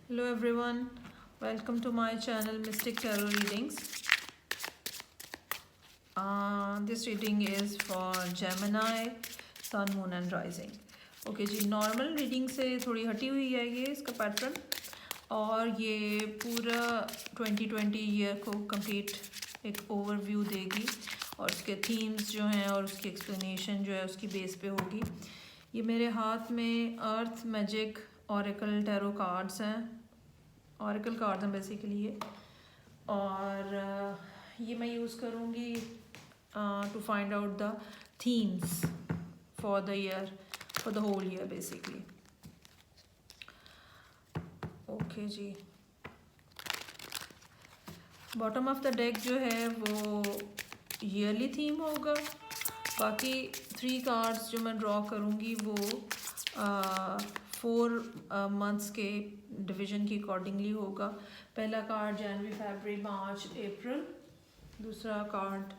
Hello everyone, welcome to my channel Mystic Tarot Readings. This reading is for Gemini, Sun, Moon and Rising. Okay जी, normal reading से थोड़ी हटी हुई है ये इसका पैटर्न, और ये पूरा 2020 ईयर को कंप्लीट एक ओवरव्यू देगी और उसके थीम्स जो हैं और उसकी एक्सप्लेनेशन जो है उसकी बेस पे होगी। ये मेरे हाथ में earth magic oracle tarot cards हैं, ऑरेकल कार्ड्स हैं बेसिकली ये, और ये मैं यूज़ करूँगी to find out the themes for the year, for the whole year basically. Okay जी, बॉटम ऑफ द डेक जो है वो ईयरली थीम होगा। बाकी 3 कार्ड्स जो मैं ड्रॉ करूँगी वो 4 मंथ्स के डिवीजन के अकॉर्डिंगली होगा। पहला कार्ड जनवरी, फरवरी, मार्च, अप्रैल। दूसरा कार्ड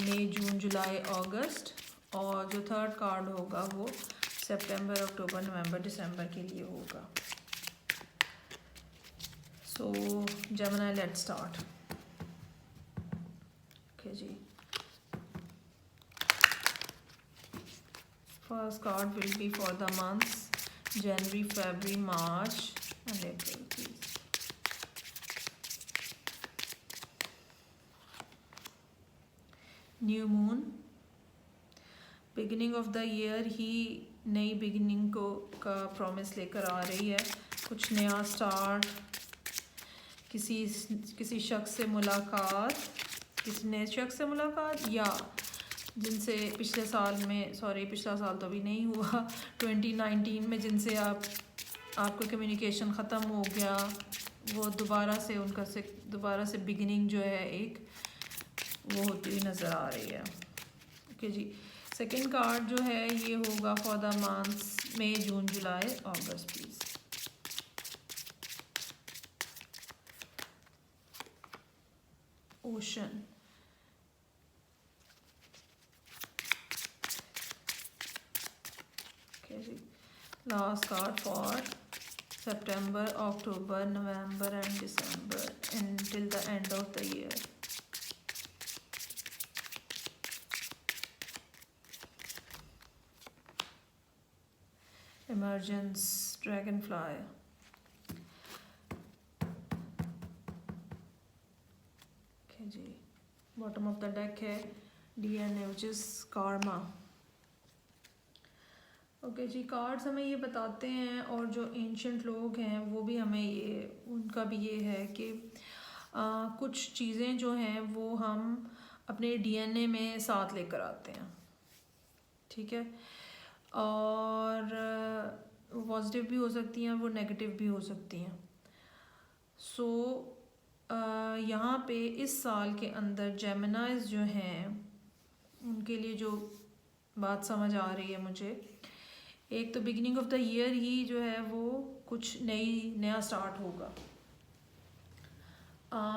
मई, जून, जुलाई, अगस्त। और जो थर्ड कार्ड होगा वो सितंबर, अक्टूबर, नवंबर, दिसंबर के लिए होगा। So Gemini, let's start. Okay जी, first card will be for the months January, February, March and April, please. New moon, beginning of the year ही नई बिगिनिंग को का प्रॉमिस लेकर आ रही है। कुछ नया स्टार्ट, किसी शख्स से मुलाकात, किसी नए शख्स से मुलाकात, या जिनसे पिछले साल में, सॉरी पिछला साल तो अभी नहीं हुआ, 2019 में जिनसे आपका कम्युनिकेशन ख़त्म हो गया, वो दोबारा से बिगिनिंग जो है एक वो होती हुई नज़र आ रही है। ओके जी, सेकंड कार्ड जो है ये होगा for the months May, June, July, August, please. Ocean, last card for September, October, November and December until the end of the year. Emergence, Dragonfly. Okay जी, bottom of the deck है DNA which is Karma. Okay जी, cards हमें ये बताते हैं, और जो ancient लोग हैं वो भी हमें ये, उनका भी ये है कि कुछ चीज़ें जो हैं वो हम अपने डीएनए में साथ लेकर आते हैं, ठीक है, और वो पॉजिटिव भी हो सकती हैं, वो नेगेटिव भी हो सकती हैं। सो यहाँ पे इस साल के अंदर जेमिनाइज जो हैं उनके लिए जो बात समझ आ रही है मुझे, एक तो बिगिनिंग ऑफ द ईयर ही जो है वो कुछ नया स्टार्ट होगा।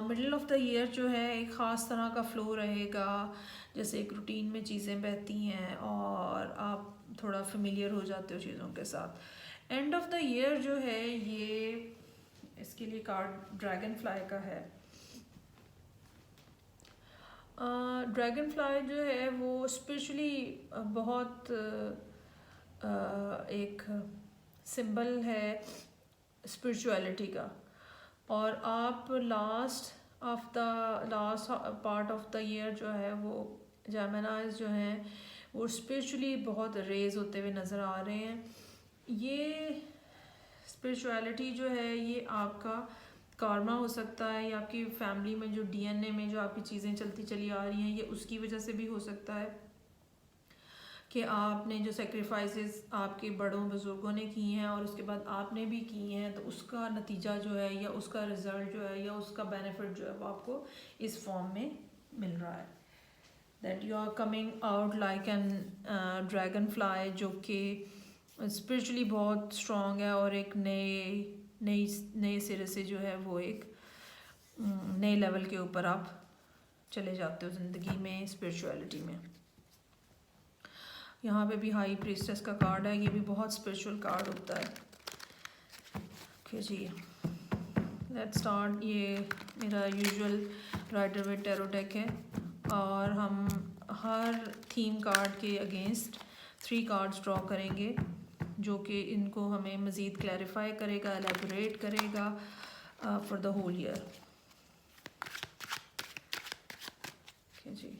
मिडल ऑफ द ईयर जो है एक ख़ास तरह का फ़्लो रहेगा, जैसे एक रूटीन में चीज़ें बहती हैं और आप थोड़ा फेमिलियर हो जाते हो चीज़ों के साथ। एंड ऑफ द ईयर जो है ये, इसके लिए कार्ड ड्रैगन फ्लाई का है। ड्रैगन फ्लाई जो है वो स्पिरिचुअली बहुत एक सिंबल है स्पिरिचुअलिटी का, और आप last part of the year जो है वो जेमिनाइज जो हैं वो स्पिरिचुअली बहुत रेज होते हुए नज़र आ रहे हैं। ये स्पिरिचुअलिटी जो है ये आपका कार्मा हो सकता है, या आपकी फैमिली में जो डीएनए में जो आपकी चीज़ें चलती चली आ रही हैं ये उसकी वजह से भी हो सकता है कि आपने जो सेक्रीफाइसेस आपके बड़ों बुज़ुर्गों ने की हैं और उसके बाद आपने भी की हैं, तो उसका नतीजा जो है या उसका रिज़ल्ट जो है या उसका बेनिफिट जो है वो आपको इस फॉर्म में मिल रहा है। That you are coming out like an dragonfly, जो कि स्पिरिचुअली बहुत स्ट्रॉन्ग है और एक नए सिरे से जो है वो एक नए लेवल के ऊपर आप चले जाते हो ज़िंदगी में, स्पिरिचुअलिटी में। यहाँ पे भी हाई प्रीस्टेस का कार्ड है, ये भी बहुत स्पिरिचुअल कार्ड होता है। ओके जी, लेट्स स्टार्ट। ये मेरा usual Rider Waite tarot deck है और हम हर थीम कार्ड के अगेंस्ट 3 कार्ड्स ड्रॉ करेंगे जो कि इनको हमें मज़ीद क्लैरिफाई करेगा, एलेबोरेट करेगा for the whole year. Okay जी,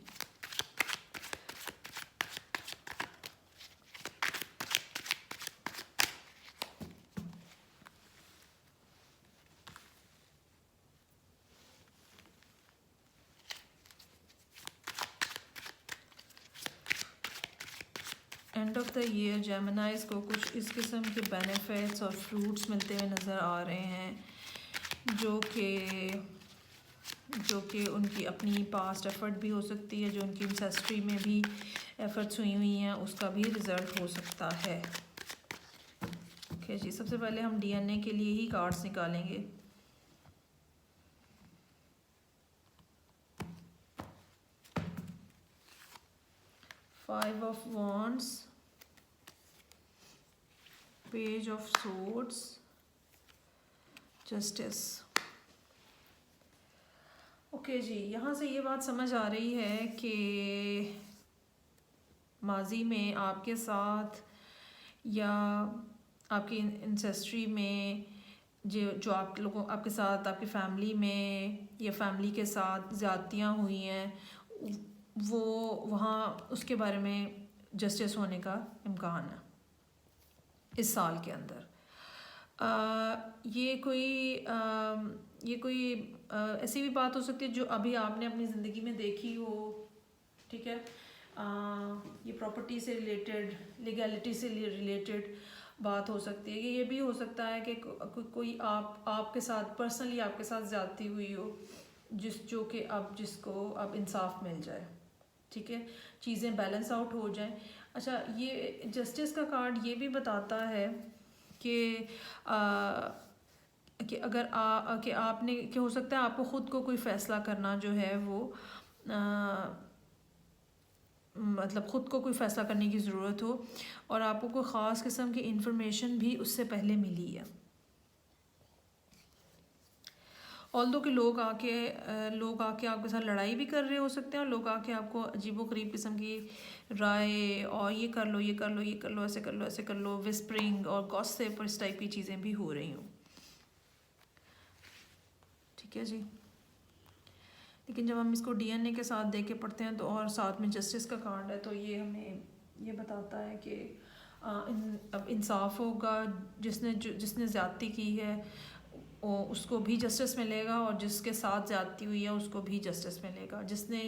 end of the year Geminis को कुछ इस किस्म के बेनिफिट्स और फ्रूट्स मिलते हुए नज़र आ रहे हैं जो कि उनकी अपनी पास्ट एफ़र्ट भी हो सकती है, जो उनकी इंसेस्ट्री में भी एफ़र्ट्स हुई हैं उसका भी रिज़ल्ट हो सकता है। ओके जी, सबसे पहले हम डीएनए के लिए ही कार्ड्स निकालेंगे। Five of wands, page of swords, justice. Okay जी, यहाँ से ये बात समझ आ रही है कि माजी में आपके साथ या आपकी इंसेस्ट्री में जो आप लोगों आपके साथ आपकी फैमिली में या फैमिली के साथ ज़्यादतियाँ हुई हैं वो वहाँ उसके बारे में जस्टिस होने का इम्कान है इस साल के अंदर। ये कोई ऐसी भी बात हो सकती है जो अभी आपने अपनी ज़िंदगी में देखी हो, ठीक है। ये प्रॉपर्टी से रिलेटेड, लीगैलिटी से रिलेटेड बात हो सकती है। ये भी हो सकता है कि कोई आपके साथ पर्सनली आपके साथ ज़्यादती हुई हो जिसको अब इंसाफ मिल जाए, ठीक है, चीज़ें बैलेंस आउट हो जाएं। अच्छा, ये जस्टिस का कार्ड ये भी बताता है कि अगर कि आपने कि हो सकता है आपको ख़ुद को कोई फ़ैसला करना जो है वो मतलब ख़ुद को कोई फ़ैसला करने की ज़रूरत हो और आपको कोई ख़ास किस्म की इंफॉर्मेशन भी उससे पहले मिली है। ऑल्दो कि लोग आके आपके साथ लड़ाई भी कर रहे हो सकते हैं और लोग आके आपको अजीबोगरीब किस्म की राय और ये कर लो, ये कर लो, ये कर लो, ऐसे कर लो, ऐसे कर लो, विस्परिंग और गॉसिप इस टाइप की चीज़ें भी हो रही हूँ, ठीक है जी। लेकिन जब हम इसको डीएनए के साथ देख के पढ़ते हैं तो और साथ में जस्टिस का कार्ड है तो ये हमें ये बताता है कि अब इंसाफ होगा। जिसने ज़्यादती की है उसको भी जस्टिस मिलेगा और जिसके साथ ज़्यादती हुई है उसको भी जस्टिस मिलेगा। जिसने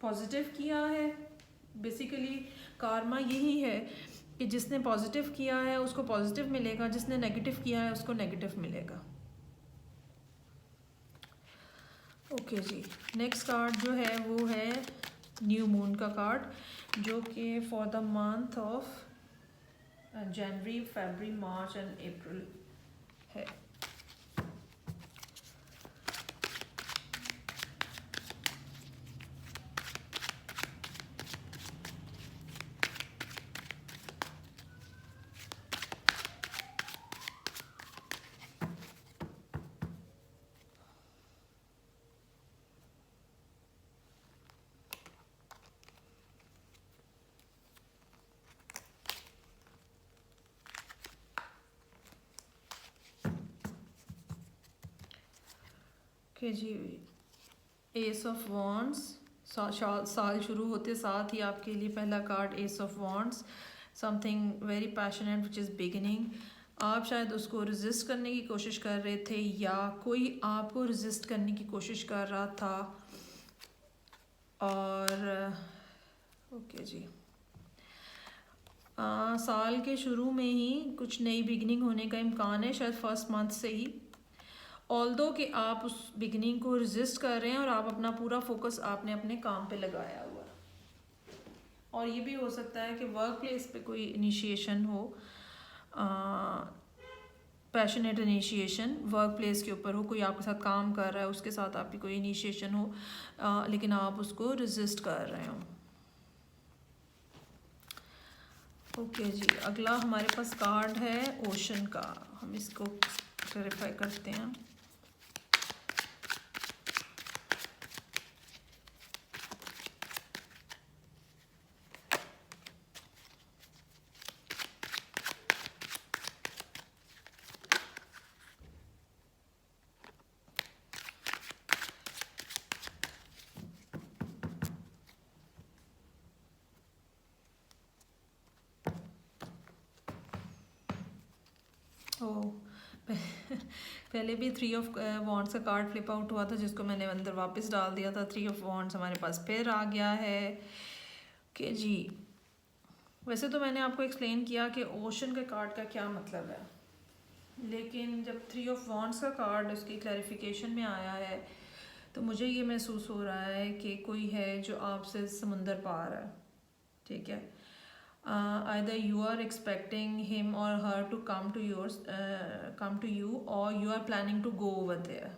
पॉजिटिव किया है, बेसिकली कार्मा यही है कि जिसने पॉजिटिव किया है उसको पॉजिटिव मिलेगा, जिसने नेगेटिव किया है उसको नेगेटिव मिलेगा। ओके जी, नेक्स्ट कार्ड जो है वो है न्यू मून का कार्ड जो कि for the month of January, February, March and April है। ओके जी, एस ऑफ वॉन्ड्स, साल शुरू होते साथ ही आपके लिए पहला card ace of wands, something very passionate which is beginning. आप शायद उसको रेजिस्ट करने की कोशिश कर रहे थे या कोई आपको रेजिस्ट करने की कोशिश कर रहा था और ओके जी, साल के शुरू में ही कुछ नई बिगिनिंग होने का इम्कान है, शायद फर्स्ट मंथ से ही। ऑल्दो कि आप उस बिगिनिंग को रेजिस्ट कर रहे हैं और आप अपना पूरा फोकस आपने अपने काम पे लगाया हुआ है। और ये भी हो सकता है कि वर्क प्लेस पे कोई इनिशिएशन हो, पैशनेट इनिशिएशन वर्क प्लेस के ऊपर हो, कोई आपके साथ काम कर रहा है उसके साथ आपकी कोई इनिशिएशन हो, लेकिन आप उसको रेजिस्ट कर रहे हो। ओके जी, अगला हमारे पास कार्ड है ओशन का, हम इसको क्लैरिफाई करते हैं। ओ पहले भी 3 ऑफ वॉन्ड्स का कार्ड फ्लिप आउट हुआ था, जिसको मैंने अंदर वापस डाल दिया था। 3 ऑफ वॉन्ड्स हमारे पास फिर आ गया है कि जी, वैसे तो मैंने आपको एक्सप्लेन किया कि ओशन के कार्ड का क्या मतलब है, लेकिन जब 3 ऑफ वॉन्ड्स का कार्ड उसकी क्लैरिफिकेशन में आया है तो मुझे ये महसूस हो रहा है कि कोई है जो आपसे समुंदर पार है। ठीक है, either you are expecting him or her to come to you, or you are planning to go over there.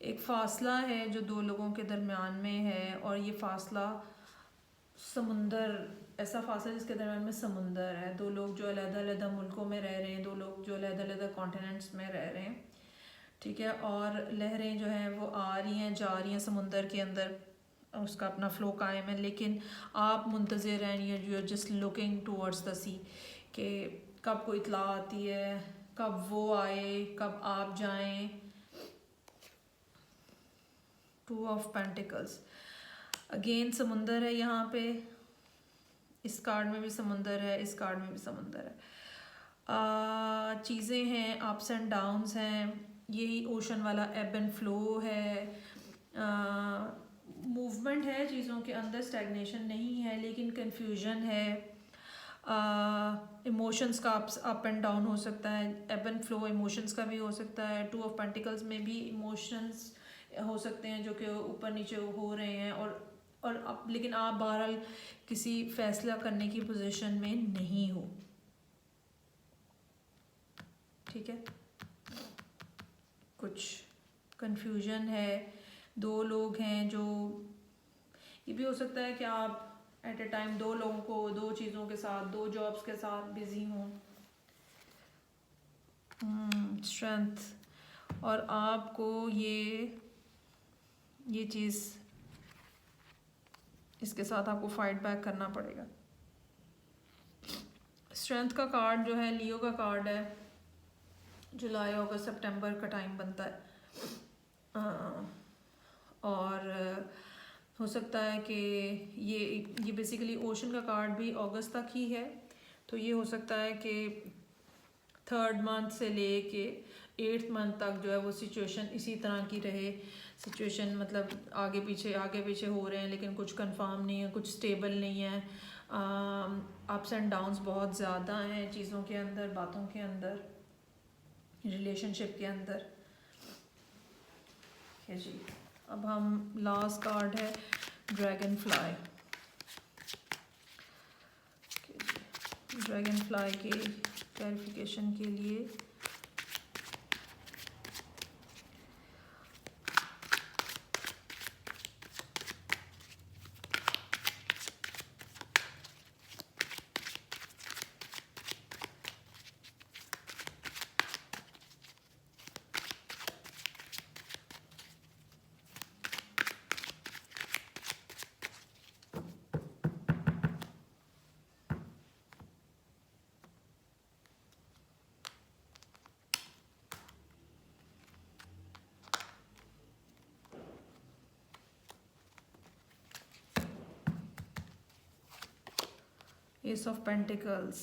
एक फासला है जो दो लोगों के दरमियान में है, और ये फासला समुंदर, ऐसा फासला जिसके दरमियान में समुंदर है। दो लोग जो अलग-अलग मुल्कों में रह रहे हैं, दो लोग जो अलग-अलग कॉन्टिनेंट्स में रह रहे हैं। ठीक है, और लहरें जो हैं वो आ रही हैं जा रही हैं समुंदर के अंदर, उसका अपना फ़्लो कायम है, लेकिन आप मुंतज़िर हैं, you are just looking towards the sea कि कब कोई इत्ला आती है, कब वो आए, कब आप जाएं। 2 ऑफ पेंटिकल्स, अगेन समुंदर है यहाँ पे, इस कार्ड में भी समुंदर है, इस कार्ड में भी समुंदर है। चीज़ें हैं, अप्स एंड डाउन्स हैं, यही ओशन वाला एब एंड फ्लो है। मूवमेंट है चीज़ों के अंदर, स्टैग्नेशन नहीं है, लेकिन कन्फ्यूजन है। इमोशंस का अप एंड डाउन हो सकता है, एब एंड फ्लो इमोशंस का भी हो सकता है। 2 ऑफ पेंटिकल्स में भी इमोशंस हो सकते हैं जो कि ऊपर नीचे हो रहे हैं, और अब लेकिन आप बहरहाल किसी फैसला करने की पोजीशन में नहीं हो। ठीक है, कुछ कंफ्यूजन है, दो लोग हैं जो, ये भी हो सकता है कि आप एट ए टाइम दो लोगों को, दो चीज़ों के साथ, दो जॉब्स के साथ बिजी हों। स्ट्रेंथ, और आपको ये चीज़, इसके साथ आपको फाइट बैक करना पड़ेगा। स्ट्रेंथ का कार्ड जो है लियो का कार्ड है, जुलाई अगस्त सितंबर का टाइम बनता है, और हो सकता है कि ये बेसिकली ओशन का कार्ड भी अगस्त तक ही है, तो ये हो सकता है कि 3rd मंथ से ले के 8th मंथ तक जो है वो सिचुएशन इसी तरह की रहे। सिचुएशन मतलब आगे पीछे हो रहे हैं, लेकिन कुछ कंफर्म नहीं है, कुछ स्टेबल नहीं है। अप्स एंड डाउन्स बहुत ज़्यादा हैं चीज़ों के अंदर, बातों के अंदर, रिलेशनशिप के अंदर। है जी, अब हम लास्ट कार्ड है ड्रैगन फ्लाई। ड्रैगन फ्लाई के क्लैरिफिकेशन के लिए एस ऑफ पेंटिकल्स,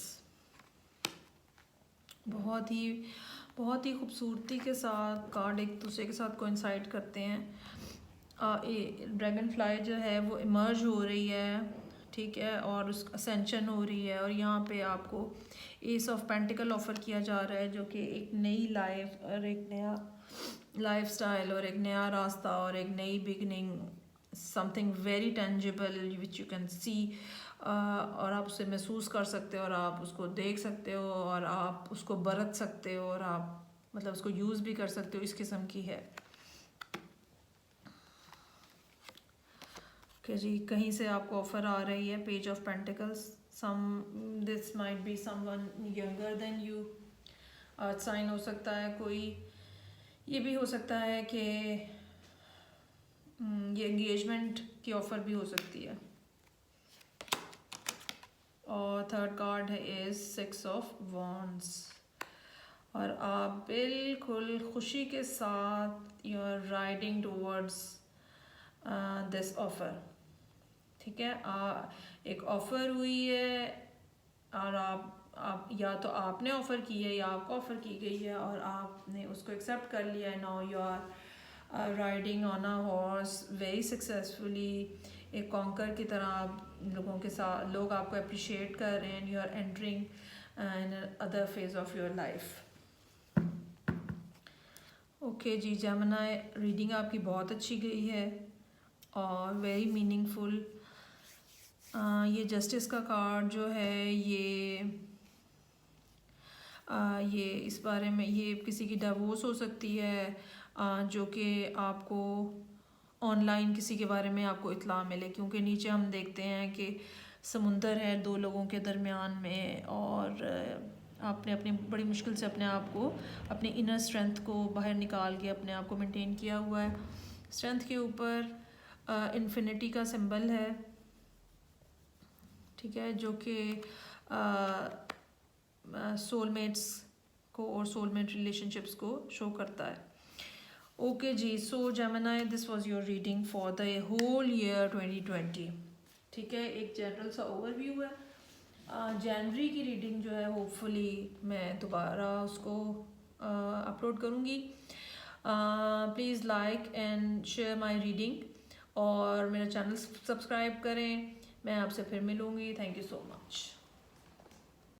बहुत ही खूबसूरती के साथ कार्ड एक दूसरे के साथ कोइंसाइड करते हैं। ड्रैगन फ्लाई जो है वो इमर्ज हो रही है, ठीक है, और उस असेंशन हो रही है, और यहाँ पे आपको एस ऑफ पेंटिकल ऑफर किया जा रहा है, जो कि एक नई लाइफ और एक नया लाइफ स्टाइल और एक नया रास्ता और एक नई beginning, something very tangible which you can see, और आप उसे महसूस कर सकते हो, और आप उसको देख सकते हो, और आप उसको बरत सकते हो, और आप मतलब उसको यूज़ भी कर सकते हो, इस किस्म की है कि जी कहीं से आपको ऑफ़र आ रही है page of pentacles this might be someone younger than you. Earth sign हो सकता है कोई, ये भी हो सकता है कि ये एंगेजमेंट की ऑफ़र भी हो सकती है। और थर्ड कार्ड है इज 6 ऑफ वॉन्ड्स, और आप बिल्कुल खुशी के साथ you are riding towards this offer. ठीक है, एक ऑफ़र हुई है और आप या तो आपने ऑफ़र की है या आपको ऑफ़र की गई है और आपने उसको एक्सेप्ट कर लिया है। Now you are riding on a horse very successfully, एक कॉन्कर की तरह आप लोगों के साथ, लोग आपको अप्रिशिएट कर रहे हैं and you are entering in other phase of your life. Okay जी जेमिनी, रीडिंग आपकी बहुत अच्छी गई है और वेरी मीनिंगफुल। ये जस्टिस का कार्ड जो है ये इस बारे में, ये किसी की डिवोर्स हो सकती है जो कि आपको ऑनलाइन किसी के बारे में आपको इत्तला मिले, क्योंकि नीचे हम देखते हैं कि समुंदर है दो लोगों के दरमियान में और आपने अपनी बड़ी मुश्किल से अपने आप को, अपनी इनर स्ट्रेंथ को बाहर निकाल के अपने आप को मेंटेन किया हुआ है। स्ट्रेंथ के ऊपर इन्फिनिटी का सिंबल है, ठीक है, जो कि सोलमेट्स को और सोलमेट रिलेशनशिप्स को शो करता है। ओके जी, so Gemini this was your reading for the whole year 2020। ठीक है, एक जनरल सा ओवरव्यू है। जनवरी की रीडिंग जो है होपफुली मैं दोबारा उसको अपलोड करूँगी। Please like and share my reading और मेरा चैनल सब्सक्राइब करें। मैं आपसे फिर मिलूँगी। Thank you so much.